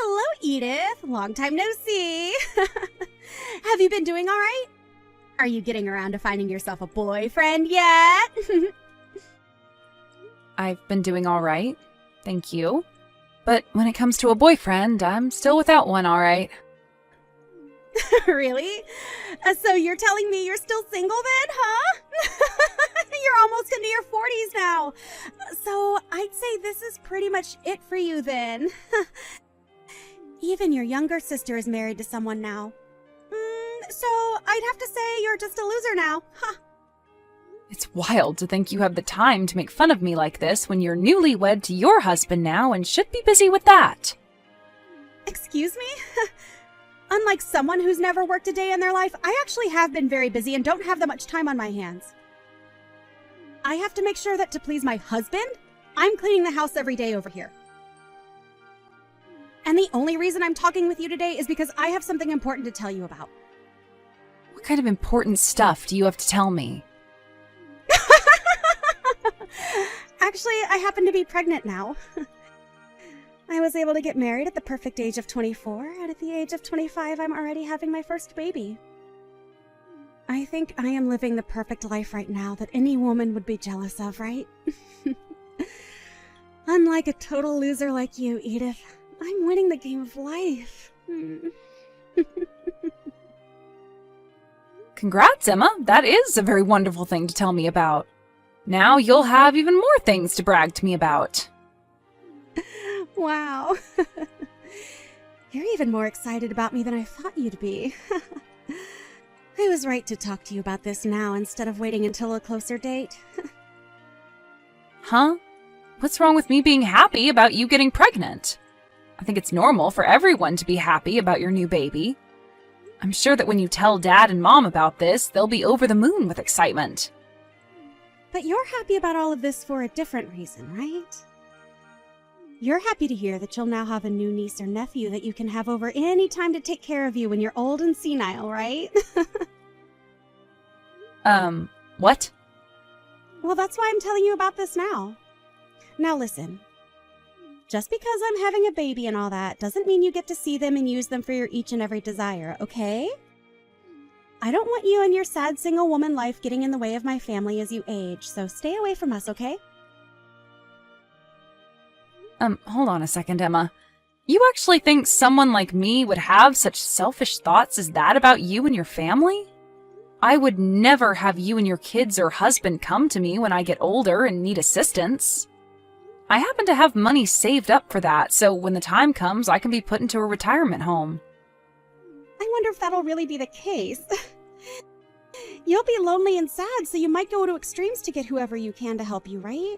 Hello, Edith. Long time no see. Have you been doing all right? Are you getting around to finding yourself a boyfriend yet? I've been doing all right, thank you. But when it comes to a boyfriend, I'm still without one, all right. Really? So you're telling me you're still single then, huh? You're almost into your 40s now. So I'd say this is pretty much it for you then. Even your younger sister is married to someone now. So I'd have to say you're just a loser now, huh? It's wild to think you have the time to make fun of me like this when you're newlywed to your husband now and should be busy with that. Excuse me? Unlike someone who's never worked a day in their life, I actually have been very busy and don't have that much time on my hands. I have to make sure that to please my husband, I'm cleaning the house every day over here. And the only reason I'm talking with you today is because I have something important to tell you about. What kind of important stuff do you have to tell me? Actually, I happen to be pregnant now. I was able to get married at the perfect age of 24, and at the age of 25, I'm already having my first baby. I think I am living the perfect life right now that any woman would be jealous of, right? Unlike a total loser like you, Edith, I'm winning the game of life. Congrats, Emma. That is a very wonderful thing to tell me about. Now you'll have even more things to brag to me about. Wow. You're even more excited about me than I thought you'd be. I was right to talk to you about this now instead of waiting until a closer date. Huh? What's wrong with me being happy about you getting pregnant? I think it's normal for everyone to be happy about your new baby. I'm sure that when you tell Dad and Mom about this, they'll be over the moon with excitement. But you're happy about all of this for a different reason, right? You're happy to hear that you'll now have a new niece or nephew that you can have over any time to take care of you when you're old and senile, right? What? Well, that's why I'm telling you about this now. Now listen. Just because I'm having a baby and all that doesn't mean you get to see them and use them for your each and every desire, okay? I don't want you and your sad single woman life getting in the way of my family as you age, so stay away from us, okay? Hold on a second, Emma. You actually think someone like me would have such selfish thoughts as that about you and your family? I would never have you and your kids or husband come to me when I get older and need assistance. I happen to have money saved up for that, so when the time comes, I can be put into a retirement home. I wonder if that'll really be the case. You'll be lonely and sad, so you might go to extremes to get whoever you can to help you, right?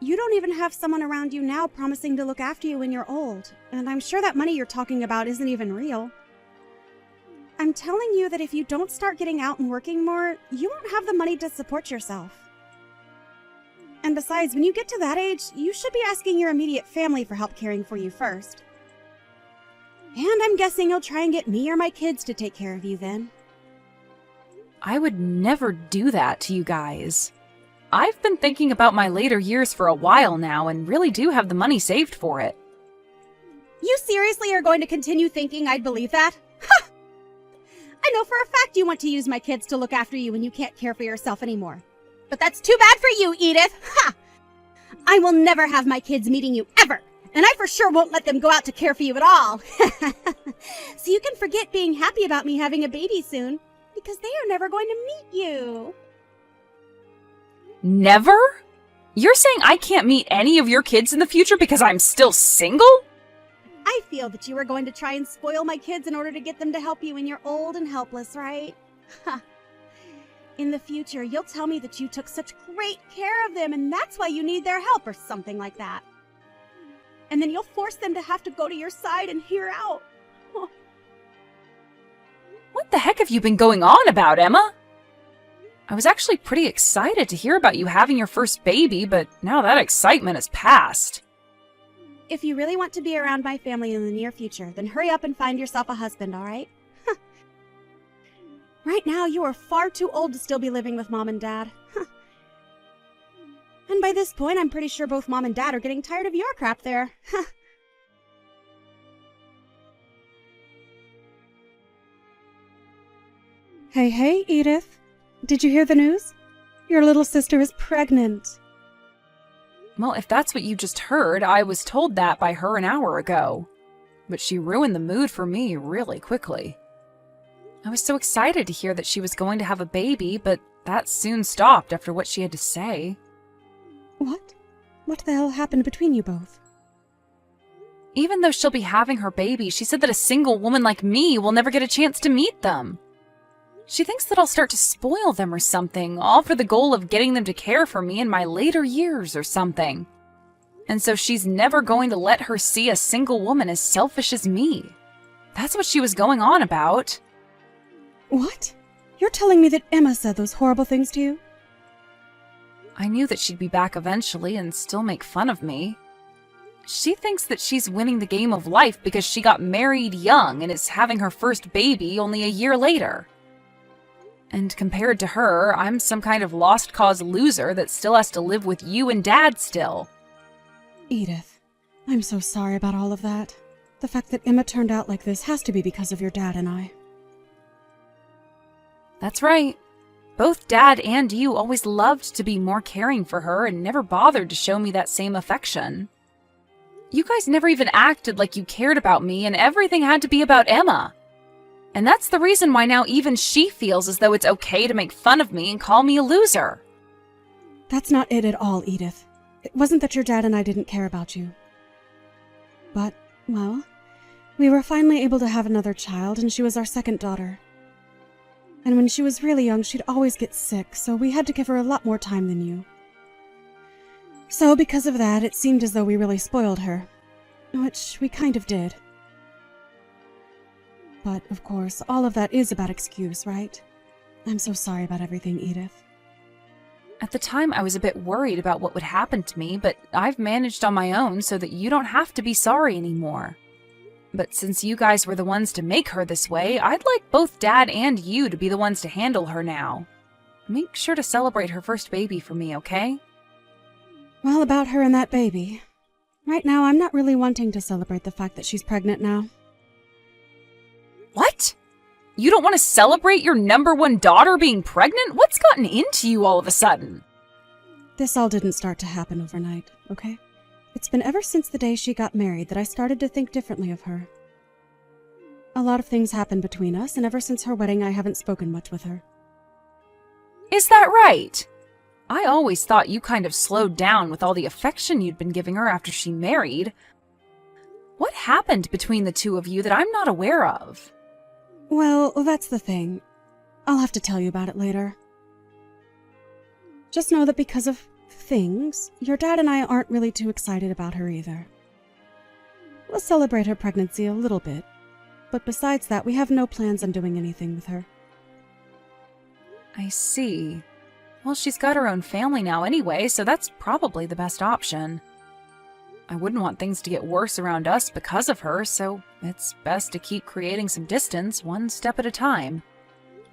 You don't even have someone around you now promising to look after you when you're old, and I'm sure that money you're talking about isn't even real. I'm telling you that if you don't start getting out and working more, you won't have the money to support yourself. And besides, when you get to that age, you should be asking your immediate family for help caring for you first. And I'm guessing you'll try and get me or my kids to take care of you then. I would never do that to you guys. I've been thinking about my later years for a while now and really do have the money saved for it. You seriously are going to continue thinking I'd believe that? Ha! I know for a fact you want to use my kids to look after you when you can't care for yourself anymore. But that's too bad for you, Edith! Ha! I will never have my kids meeting you ever, and I for sure won't let them go out to care for you at all. So you can forget being happy about me having a baby soon, because they are never going to meet you. Never? You're saying I can't meet any of your kids in the future because I'm still single? I feel that you are going to try and spoil my kids in order to get them to help you when you're old and helpless, right? In the future, you'll tell me that you took such great care of them and that's why you need their help or something like that. And then you'll force them to have to go to your side and hear out. What the heck have you been going on about, Emma? I was actually pretty excited to hear about you having your first baby, but now that excitement has passed. If you really want to be around my family in the near future, then hurry up and find yourself a husband, all right? Right now, you are far too old to still be living with Mom and Dad. And by this point, I'm pretty sure both Mom and Dad are getting tired of your crap there. Hey, Edith. Did you hear the news? Your little sister is pregnant. Well, if that's what you just heard, I was told that by her an hour ago. But she ruined the mood for me really quickly. I was so excited to hear that she was going to have a baby, but that soon stopped after what she had to say. What? What the hell happened between you both? Even though she'll be having her baby, she said that a single woman like me will never get a chance to meet them. She thinks that I'll start to spoil them or something, all for the goal of getting them to care for me in my later years or something. And so she's never going to let her see a single woman as selfish as me. That's what she was going on about. What? You're telling me that Emma said those horrible things to you? I knew that she'd be back eventually and still make fun of me. She thinks that she's winning the game of life because she got married young and is having her first baby only a year later. And compared to her, I'm some kind of lost cause loser that still has to live with you and Dad still. Edith, I'm so sorry about all of that. The fact that Emma turned out like this has to be because of your dad and I. That's right. Both Dad and you always loved to be more caring for her and never bothered to show me that same affection. You guys never even acted like you cared about me, and everything had to be about Emma. And that's the reason why now even she feels as though it's okay to make fun of me and call me a loser. That's not it at all, Edith. It wasn't that your dad and I didn't care about you. But, well, we were finally able to have another child, and she was our second daughter. And when she was really young, she'd always get sick, so we had to give her a lot more time than you. So because of that, it seemed as though we really spoiled her. Which we kind of did. But, of course, all of that is a bad excuse, right? I'm so sorry about everything, Edith. At the time, I was a bit worried about what would happen to me, but I've managed on my own so that you don't have to be sorry anymore. But since you guys were the ones to make her this way, I'd like both Dad and you to be the ones to handle her now. Make sure to celebrate her first baby for me, okay? Well, about her and that baby. Right now, I'm not really wanting to celebrate the fact that she's pregnant now. What? You don't want to celebrate your number one daughter being pregnant? What's gotten into you all of a sudden? This all didn't start to happen overnight, okay? It's been ever since the day she got married that I started to think differently of her. A lot of things happened between us, and ever since her wedding, I haven't spoken much with her. Is that right? I always thought you kind of slowed down with all the affection you'd been giving her after she married. What happened between the two of you that I'm not aware of? Well, that's the thing. I'll have to tell you about it later. Just know that because of things, your dad and I aren't really too excited about her either. We'll celebrate her pregnancy a little bit, but besides that, we have no plans on doing anything with her. I see. Well, she's got her own family now anyway, so that's probably the best option. I wouldn't want things to get worse around us because of her, so it's best to keep creating some distance one step at a time.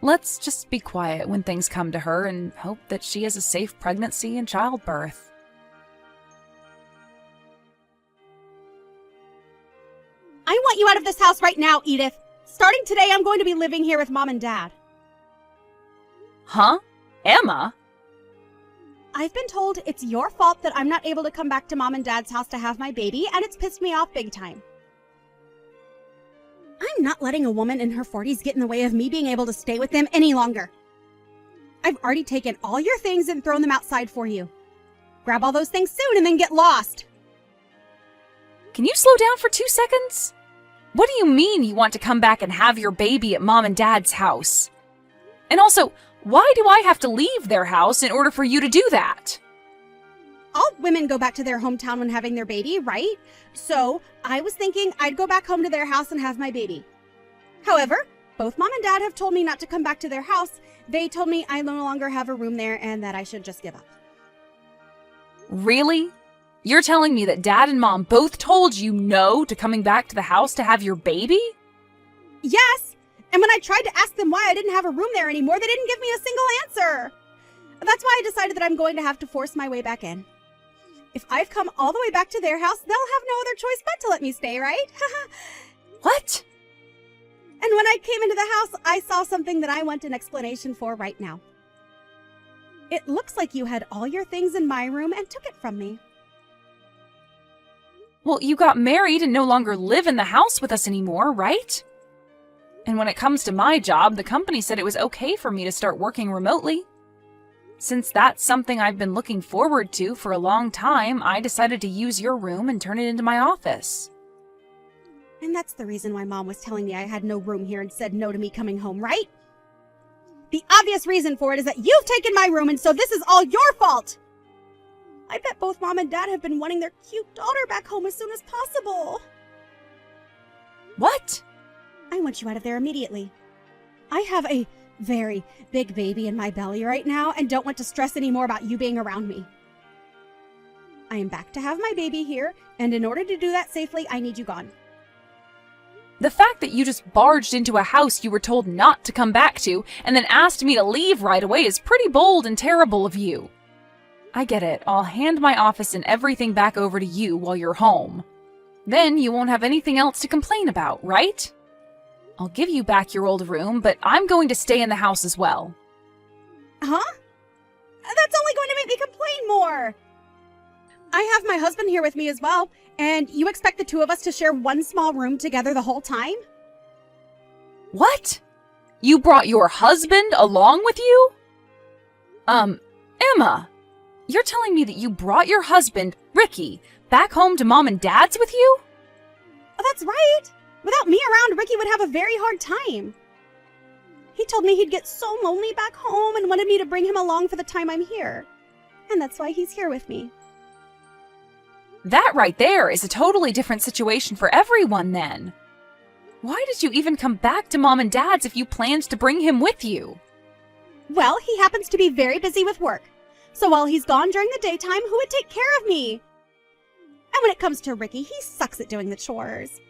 Let's just be quiet when things come to her and hope that she has a safe pregnancy and childbirth. I want you out of this house right now, Edith. Starting today, I'm going to be living here with Mom and Dad. Huh? Emma? I've been told it's your fault that I'm not able to come back to Mom and Dad's house to have my baby, and it's pissed me off big time. I'm not letting a woman in her 40s get in the way of me being able to stay with them any longer. I've already taken all your things and thrown them outside for you. Grab all those things soon and then get lost. Can you slow down for 2 seconds? What do you mean you want to come back and have your baby at Mom and Dad's house? And also, why do I have to leave their house in order for you to do that? All women go back to their hometown when having their baby, right? So I was thinking I'd go back home to their house and have my baby. However, both Mom and Dad have told me not to come back to their house. They told me I no longer have a room there and that I should just give up. Really? You're telling me that Dad and Mom both told you no to coming back to the house to have your baby? Yes! And when I tried to ask them why I didn't have a room there anymore, they didn't give me a single answer. That's why I decided that I'm going to have to force my way back in. If I've come all the way back to their house, they'll have no other choice but to let me stay, right? What? And when I came into the house, I saw something that I want an explanation for right now. It looks like you had all your things in my room and took it from me. Well, you got married and no longer live in the house with us anymore, right? And when it comes to my job, the company said it was okay for me to start working remotely. Since that's something I've been looking forward to for a long time, I decided to use your room and turn it into my office. And that's the reason why Mom was telling me I had no room here and said no to me coming home, right? The obvious reason for it is that you've taken my room, and so this is all your fault! I bet both Mom and Dad have been wanting their cute daughter back home as soon as possible. What? I want you out of there immediately. I have a very big baby in my belly right now and don't want to stress any more about you being around me. I am back to have my baby here, and in order to do that safely, I need you gone. The fact that you just barged into a house you were told not to come back to and then asked me to leave right away is pretty bold and terrible of you. I get it. I'll hand my office and everything back over to you while you're home. Then you won't have anything else to complain about, right? I'll give you back your old room, but I'm going to stay in the house as well. Huh? That's only going to make me complain more. I have my husband here with me as well, and you expect the two of us to share one small room together the whole time? What? You brought your husband along with you? Emma, you're telling me that you brought your husband, Ricky, back home to Mom and Dad's with you? Oh, that's right. Without me around, Ricky would have a very hard time. He told me he'd get so lonely back home and wanted me to bring him along for the time I'm here. And that's why he's here with me. That right there is a totally different situation for everyone then. Why did you even come back to Mom and Dad's if you planned to bring him with you? Well, he happens to be very busy with work. So while he's gone during the daytime, who would take care of me? And when it comes to Ricky, he sucks at doing the chores.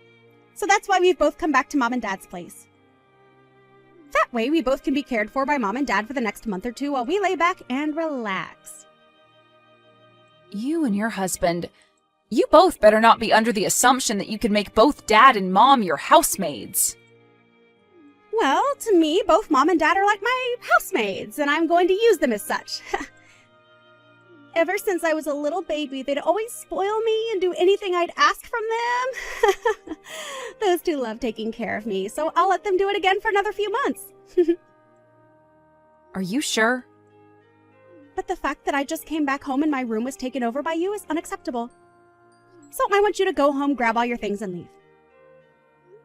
So that's why we've both come back to Mom and Dad's place. That way, we both can be cared for by Mom and Dad for the next month or two while we lay back and relax. You and your husband, you both better not be under the assumption that you can make both Dad and Mom your housemaids. Well, to me, both Mom and Dad are like my housemaids, and I'm going to use them as such. Ever since I was a little baby, they'd always spoil me and do anything I'd ask from them. Those two love taking care of me, so I'll let them do it again for another few months. Are you sure? But the fact that I just came back home and my room was taken over by you is unacceptable. So I want you to go home, grab all your things, and leave.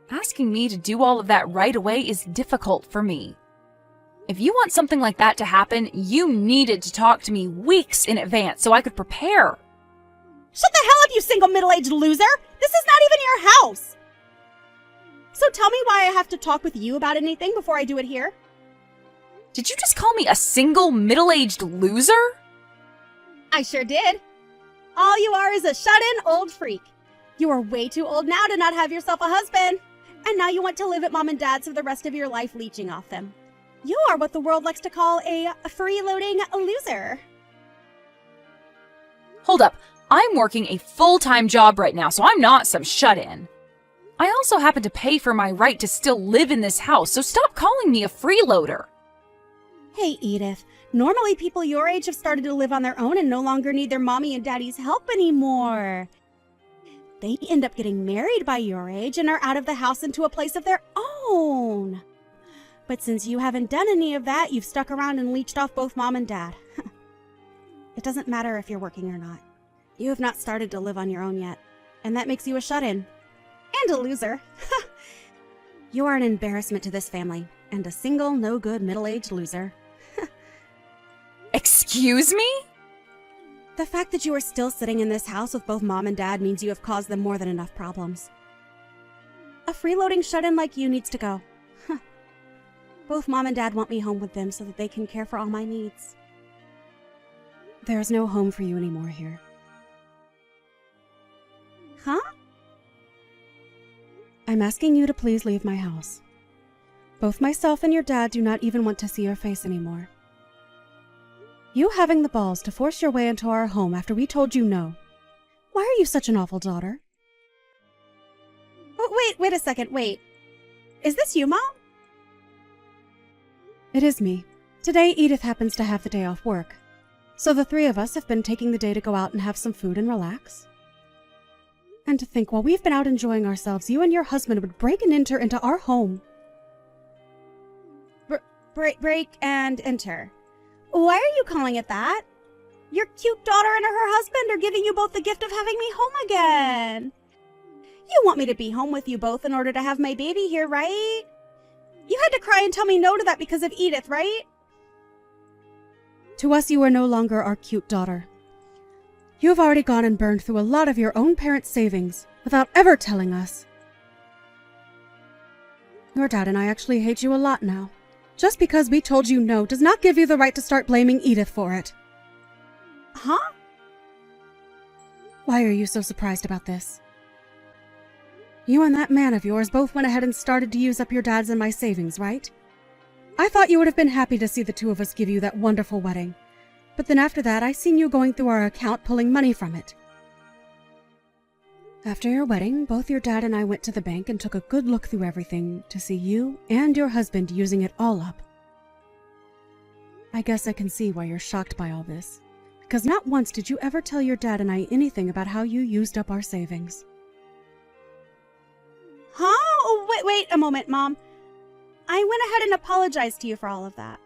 Asking me to do all of that right away is difficult for me. If you want something like that to happen, you needed to talk to me weeks in advance so I could prepare. Shut the hell up, you single middle-aged loser! This is not even your house! So tell me why I have to talk with you about anything before I do it here? Did you just call me a single middle-aged loser? I sure did. All you are is a shut-in old freak. You are way too old now to not have yourself a husband. And now you want to live at Mom and Dad's for the rest of your life leeching off them. You are what the world likes to call a freeloading loser. Hold up. I'm working a full-time job right now, so I'm not some shut-in. I also happen to pay for my right to still live in this house, so stop calling me a freeloader. Hey, Edith. Normally people your age have started to live on their own and no longer need their mommy and daddy's help anymore. They end up getting married by your age and are out of the house into a place of their own. But since you haven't done any of that, you've stuck around and leeched off both Mom and Dad. It doesn't matter if you're working or not. You have not started to live on your own yet, and that makes you a shut-in. And a loser. You are an embarrassment to this family, and a single, no-good, middle-aged loser. Excuse me? The fact that you are still sitting in this house with both Mom and Dad means you have caused them more than enough problems. A freeloading shut-in like you needs to go. Both Mom and Dad want me home with them so that they can care for all my needs. There is no home for you anymore here. Huh? I'm asking you to please leave my house. Both myself and your dad do not even want to see your face anymore. You having the balls to force your way into our home after we told you no. Why are you such an awful daughter? Oh, wait a second, wait. Is this you, Mom? It is me. Today, Edith happens to have the day off work. So the three of us have been taking the day to go out and have some food and relax. And to think while we've been out enjoying ourselves, you and your husband would break and enter into our home. Break and enter. Why are you calling it that? Your cute daughter and her husband are giving you both the gift of having me home again. You want me to be home with you both in order to have my baby here, right? You had to cry and tell me no to that because of Edith, right? To us, you are no longer our cute daughter. You have already gone and burned through a lot of your own parents' savings without ever telling us. Your dad and I actually hate you a lot now. Just because we told you no does not give you the right to start blaming Edith for it. Huh? Why are you so surprised about this? You and that man of yours both went ahead and started to use up your dad's and my savings, right? I thought you would have been happy to see the two of us give you that wonderful wedding. But then after that, I seen you going through our account pulling money from it. After your wedding, both your dad and I went to the bank and took a good look through everything to see you and your husband using it all up. I guess I can see why you're shocked by all this, because not once did you ever tell your dad and I anything about how you used up our savings. Huh? Oh, wait a moment, Mom. I went ahead and apologized to you for all of that.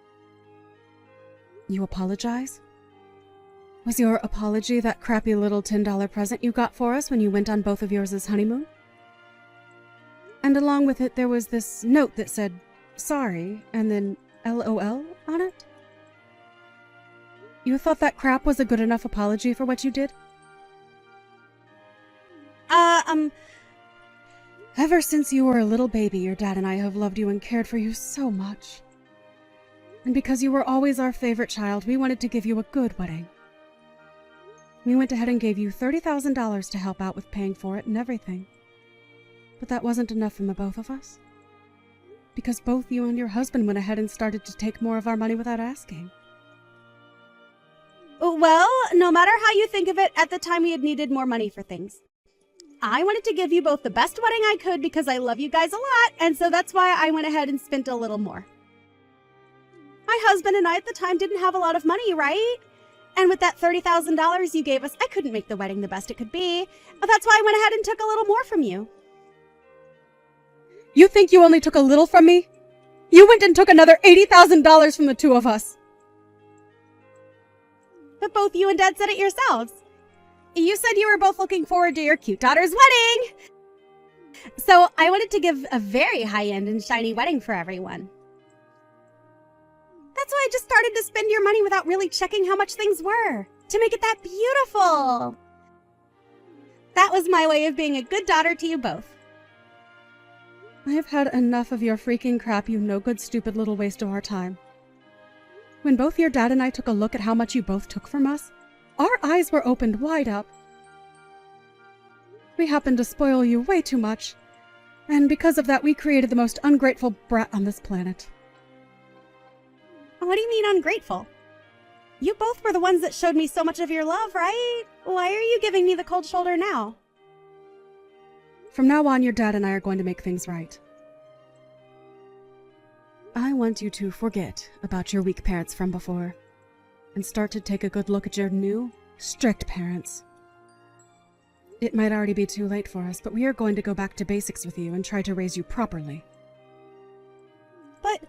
You apologize? Was your apology that crappy little $10 present you got for us when you went on both of yours' honeymoon? And along with it, there was this note that said, sorry, and then LOL on it? You thought that crap was a good enough apology for what you did? Ever since you were a little baby, your dad and I have loved you and cared for you so much. And because you were always our favorite child, we wanted to give you a good wedding. We went ahead and gave you $30,000 to help out with paying for it and everything. But that wasn't enough from the both of us. Because both you and your husband went ahead and started to take more of our money without asking. Well, no matter how you think of it, at the time we had needed more money for things. I wanted to give you both the best wedding I could because I love you guys a lot, and so that's why I went ahead and spent a little more. My husband and I at the time didn't have a lot of money, right? And with that $30,000 you gave us, I couldn't make the wedding the best it could be. But that's why I went ahead and took a little more from you. You think you only took a little from me? You went and took another $80,000 from the two of us. But both you and Dad said it yourselves. You said you were both looking forward to your cute daughter's wedding. So I wanted to give a very high-end and shiny wedding for everyone. That's why I just started to spend your money without really checking how much things were, to make it that beautiful. That was my way of being a good daughter to you both. I have had enough of your freaking crap, you no-good, stupid little waste of our time. When both your dad and I took a look at how much you both took from us, our eyes were opened wide up. We happened to spoil you way too much, and because of that we created the most ungrateful brat on this planet. What do you mean ungrateful? You both were the ones that showed me so much of your love, right? Why are you giving me the cold shoulder now? From now on, your dad and I are going to make things right. I want you to forget about your weak parents from before and start to take a good look at your new, strict parents. It might already be too late for us, but we are going to go back to basics with you and try to raise you properly. But...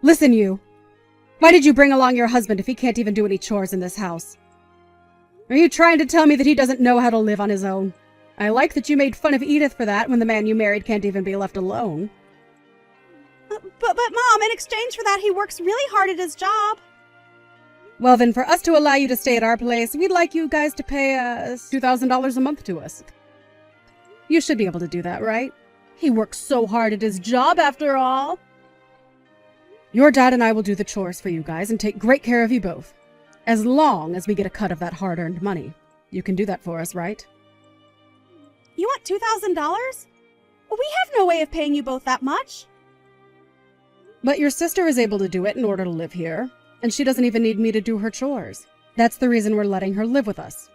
Listen, you! Why did you bring along your husband if he can't even do any chores in this house? Are you trying to tell me that he doesn't know how to live on his own? I like that you made fun of Edith for that when the man you married can't even be left alone. But Mom, in exchange for that, he works really hard at his job. Well, then, for us to allow you to stay at our place, we'd like you guys to pay $2,000 a month to us. You should be able to do that, right? He works so hard at his job, after all. Your dad and I will do the chores for you guys and take great care of you both. As long as we get a cut of that hard-earned money. You can do that for us, right? You want $2,000? We have no way of paying you both that much. But your sister is able to do it in order to live here, and she doesn't even need me to do her chores. That's the reason we're letting her live with us.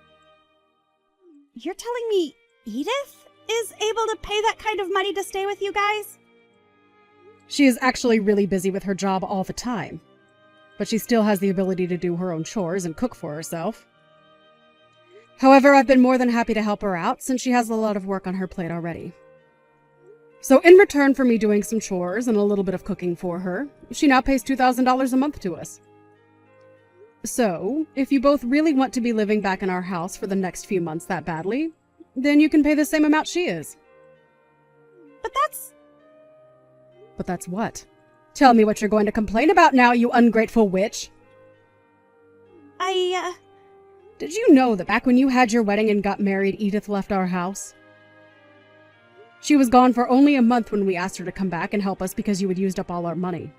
You're telling me Edith is able to pay that kind of money to stay with you guys? She is actually really busy with her job all the time, but she still has the ability to do her own chores and cook for herself. However, I've been more than happy to help her out since she has a lot of work on her plate already. So in return for me doing some chores and a little bit of cooking for her, she now pays $2,000 a month to us. So, if you both really want to be living back in our house for the next few months that badly, then you can pay the same amount she is. But that's what? Tell me what you're going to complain about now, you ungrateful witch. Did Did you know that back when you had your wedding and got married, Edith left our house? She was gone for only a month when we asked her to come back and help us because you had used up all our money.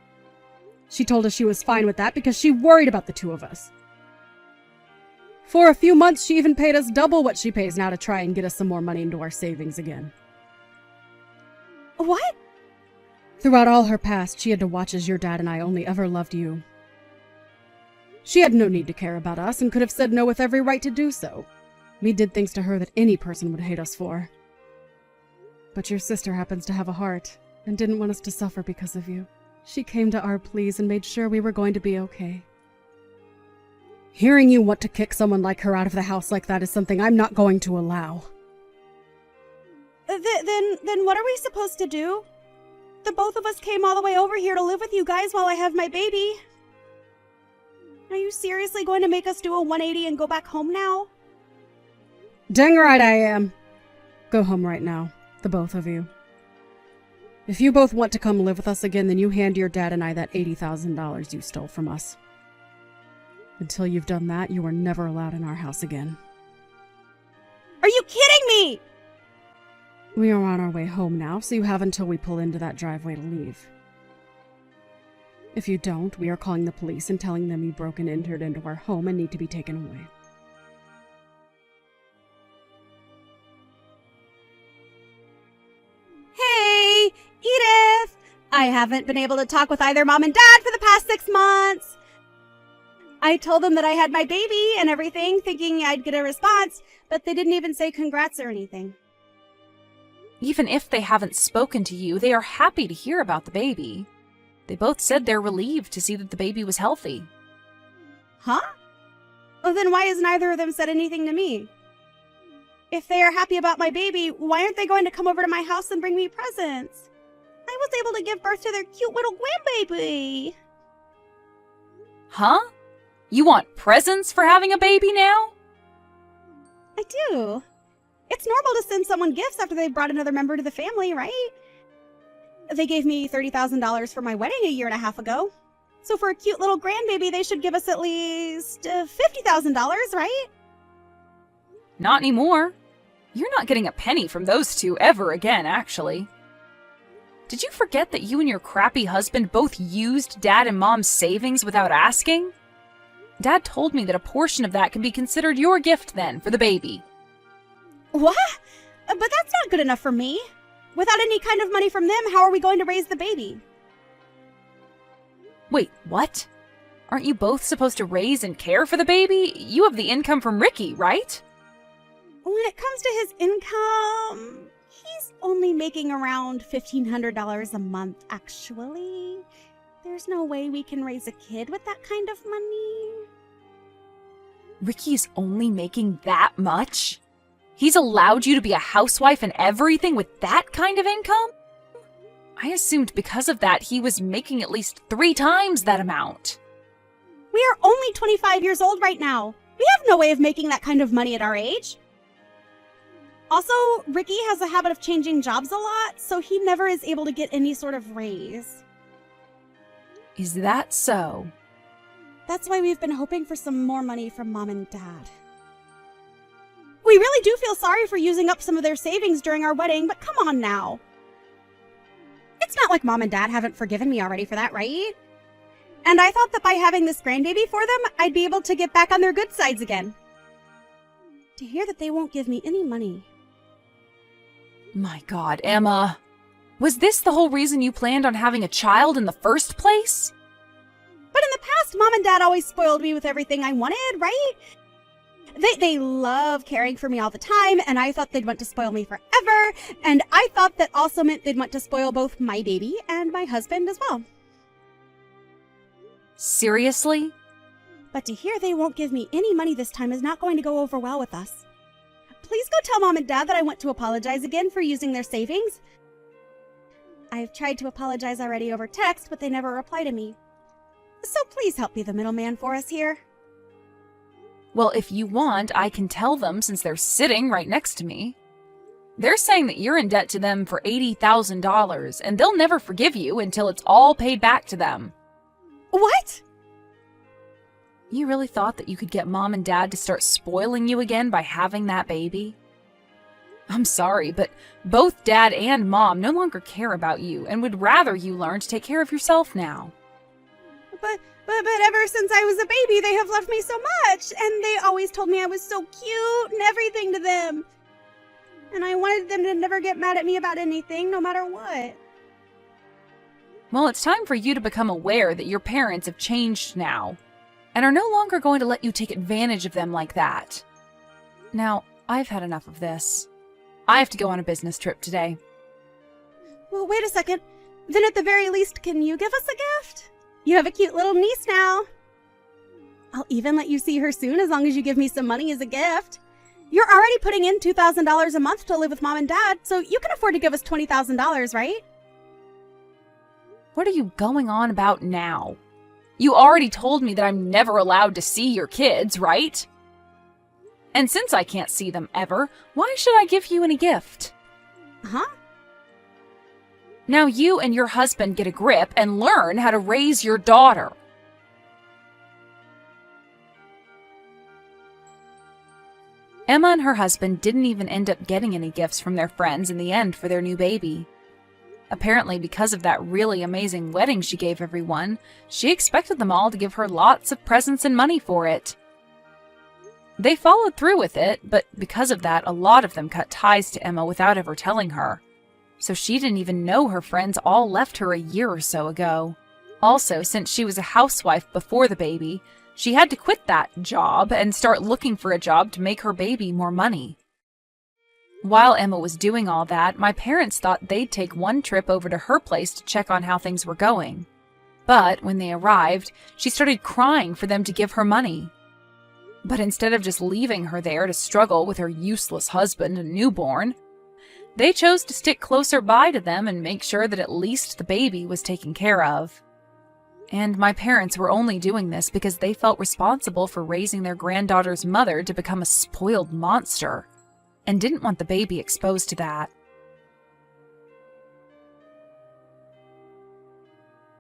She told us she was fine with that because she worried about the two of us. For a few months, she even paid us double what she pays now to try and get us some more money into our savings again. What? Throughout all her past, she had to watch as your dad and I only ever loved you. She had no need to care about us and could have said no with every right to do so. We did things to her that any person would hate us for. But your sister happens to have a heart and didn't want us to suffer because of you. She came to our pleas and made sure we were going to be okay. Hearing you want to kick someone like her out of the house like that is something I'm not going to allow. Then what are we supposed to do? The both of us came all the way over here to live with you guys while I have my baby. Are you seriously going to make us do a 180 and go back home now? Dang right I am. Go home right now, the both of you. If you both want to come live with us again, then you hand your dad and I that $80,000 you stole from us. Until you've done that, you are never allowed in our house again. Are you kidding me? We are on our way home now, so you have until we pull into that driveway to leave. If you don't, we are calling the police and telling them you broke and entered into our home and need to be taken away. Hey, Edith! I haven't been able to talk with either Mom and Dad for the past 6 months. I told them that I had my baby and everything, thinking I'd get a response, but they didn't even say congrats or anything. Even if they haven't spoken to you, they are happy to hear about the baby. They both said they're relieved to see that the baby was healthy. Huh? Well, then why has neither of them said anything to me? If they are happy about my baby, why aren't they going to come over to my house and bring me presents? I was able to give birth to their cute little grandbaby. Huh? You want presents for having a baby now? I do. It's normal to send someone gifts after they've brought another member to the family, right? They gave me $30,000 for my wedding a year and a half ago. So for a cute little grandbaby, they should give us at least $50,000, right? Not anymore. You're not getting a penny from those two ever again, actually. Did you forget that you and your crappy husband both used Dad and Mom's savings without asking? Dad told me that a portion of that can be considered your gift then for the baby. What? But that's not good enough for me. Without any kind of money from them, how are we going to raise the baby? Wait, what? Aren't you both supposed to raise and care for the baby? You have the income from Ricky, right? When it comes to his income, he's only making around $1,500 a month, actually. There's no way we can raise a kid with that kind of money. Ricky's only making that much? He's allowed you to be a housewife and everything with that kind of income? I assumed because of that he was making at least 3 times that amount. We are only 25 years old right now. We have no way of making that kind of money at our age. Also, Ricky has a habit of changing jobs a lot, so he never is able to get any sort of raise. Is that so? That's why we've been hoping for some more money from Mom and Dad. We really do feel sorry for using up some of their savings during our wedding, but come on now. It's not like Mom and Dad haven't forgiven me already for that, right? And I thought that by having this grandbaby for them, I'd be able to get back on their good sides again. To hear that they won't give me any money. My God, Emma. Was this the whole reason you planned on having a child in the first place? But in the past, Mom and Dad always spoiled me with everything I wanted, right? They love caring for me all the time, and I thought they'd want to spoil me forever, and I thought that also meant they'd want to spoil both my baby and my husband as well. Seriously? But to hear they won't give me any money this time is not going to go over well with us. Please go tell Mom and Dad that I want to apologize again for using their savings. I've tried to apologize already over text, but they never reply to me. So please help be the middleman for us here. Well, if you want, I can tell them since they're sitting right next to me. They're saying that you're in debt to them for $80,000, and they'll never forgive you until it's all paid back to them. What? You really thought that you could get Mom and Dad to start spoiling you again by having that baby? I'm sorry, but both Dad and Mom no longer care about you and would rather you learn to take care of yourself now. But ever since I was a baby, they have loved me so much, and they always told me I was so cute and everything to them. And I wanted them to never get mad at me about anything, no matter what. Well, it's time for you to become aware that your parents have changed now, and are no longer going to let you take advantage of them like that. Now, I've had enough of this. I have to go on a business trip today. Well, wait a second. Then at the very least, can you give us a gift? You have a cute little niece now. I'll even let you see her soon as long as you give me some money as a gift. You're already putting in $2,000 a month to live with Mom and Dad, so you can afford to give us $20,000, right? What are you going on about now? You already told me that I'm never allowed to see your kids, right? And since I can't see them ever, why should I give you any gift? Huh? Now you and your husband get a grip and learn how to raise your daughter. Emma and her husband didn't even end up getting any gifts from their friends in the end for their new baby. Apparently, because of that really amazing wedding she gave everyone, she expected them all to give her lots of presents and money for it. They followed through with it, but because of that, a lot of them cut ties to Emma without ever telling her. So she didn't even know her friends all left her a year or so ago. Also, since she was a housewife before the baby, she had to quit that job and start looking for a job to make her baby more money. While Emma was doing all that, my parents thought they'd take one trip over to her place to check on how things were going. But when they arrived, she started crying for them to give her money. But instead of just leaving her there to struggle with her useless husband and newborn, they chose to stick closer by to them and make sure that at least the baby was taken care of. And my parents were only doing this because they felt responsible for raising their granddaughter's mother to become a spoiled monster, and didn't want the baby exposed to that.